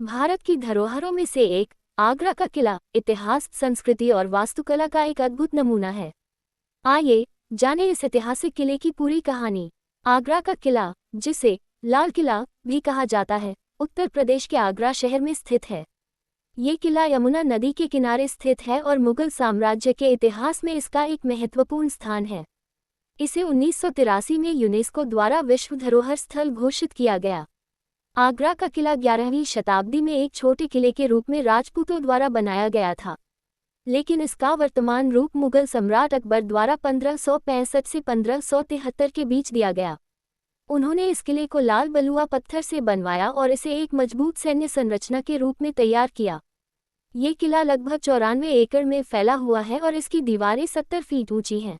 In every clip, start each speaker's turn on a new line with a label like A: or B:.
A: भारत की धरोहरों में से एक आगरा का किला इतिहास, संस्कृति और वास्तुकला का एक अद्भुत नमूना है। आइए जानें इस ऐतिहासिक किले की पूरी कहानी। आगरा का किला, जिसे लाल किला भी कहा जाता है, उत्तर प्रदेश के आगरा शहर में स्थित है। ये किला यमुना नदी के किनारे स्थित है और मुगल साम्राज्य के इतिहास में इसका एक महत्वपूर्ण स्थान है। इसे 1983 में यूनेस्को द्वारा विश्व धरोहर स्थल घोषित किया गया। आगरा का किला 11वीं शताब्दी में एक छोटे किले के रूप में राजपूतों द्वारा बनाया गया था, लेकिन इसका वर्तमान रूप मुगल सम्राट अकबर द्वारा 1565 से 1573 के बीच दिया गया। उन्होंने इस किले को लाल बलुआ पत्थर से बनवाया और इसे एक मजबूत सैन्य संरचना के रूप में तैयार किया। ये किला लगभग 94 एकड़ में फैला हुआ है और इसकी दीवारें 70 फीट ऊंची हैं।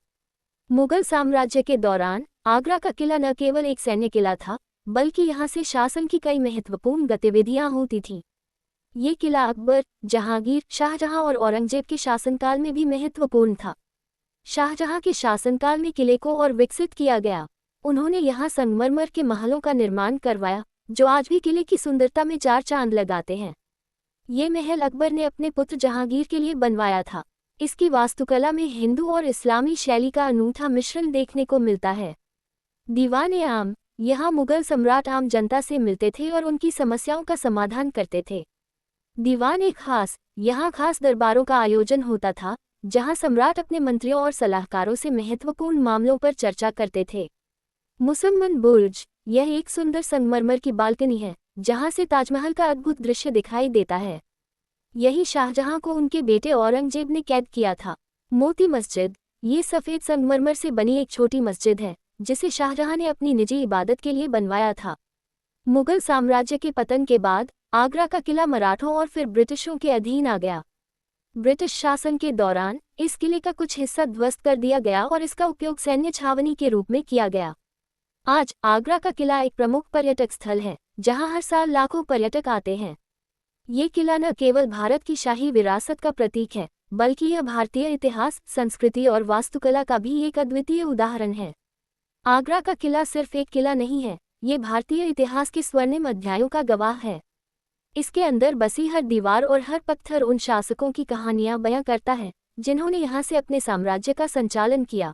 A: मुगल साम्राज्य के दौरान आगरा का किला न केवल एक सैन्य किला था, बल्कि यहाँ से शासन की कई महत्वपूर्ण गतिविधियां होती थीं। ये किला अकबर, जहांगीर, शाहजहां और औरंगजेब के शासनकाल में भी महत्वपूर्ण था। शाहजहां के शासनकाल में किले को और विकसित किया गया। उन्होंने यहाँ संगमरमर के महलों का निर्माण करवाया, जो आज भी किले की सुंदरता में चार चांद लगाते हैं। ये महल अकबर ने अपने पुत्र जहांगीर के लिए बनवाया था। इसकी वास्तुकला में हिंदू और इस्लामी शैली का अनूठा मिश्रण देखने को मिलता है। दीवान-ए-आम, यहाँ मुगल सम्राट आम जनता से मिलते थे और उनकी समस्याओं का समाधान करते थे। दीवान-ए-खास, यहाँ खास दरबारों का आयोजन होता था, जहाँ सम्राट अपने मंत्रियों और सलाहकारों से महत्वपूर्ण मामलों पर चर्चा करते थे। मुसम्मन बुर्ज, यह एक सुंदर संगमरमर की बालकनी है, जहाँ से ताजमहल का अद्भुत दृश्य दिखाई देता है। यही शाहजहां को उनके बेटे औरंगजेब ने कैद किया था। मोती मस्जिद, ये सफ़ेद संगमरमर से बनी एक छोटी मस्जिद है, जिसे शाहजहां ने अपनी निजी इबादत के लिए बनवाया था। मुगल साम्राज्य के पतन के बाद आगरा का किला मराठों और फिर ब्रिटिशों के अधीन आ गया। ब्रिटिश शासन के दौरान इस किले का कुछ हिस्सा ध्वस्त कर दिया गया और इसका उपयोग सैन्य छावनी के रूप में किया गया। आज आगरा का किला एक प्रमुख पर्यटक स्थल है, जहां हर साल लाखों पर्यटक आते हैं। ये किला न केवल भारत की शाही विरासत का प्रतीक है, बल्कि यह भारतीय इतिहास, संस्कृति और वास्तुकला का भी एक अद्वितीय उदाहरण है। आगरा का किला सिर्फ एक किला नहीं है, ये भारतीय इतिहास के स्वर्णिम अध्यायों का गवाह है। इसके अंदर बसी हर दीवार और हर पत्थर उन शासकों की कहानियां बयां करता है, जिन्होंने यहाँ से अपने साम्राज्य का संचालन किया।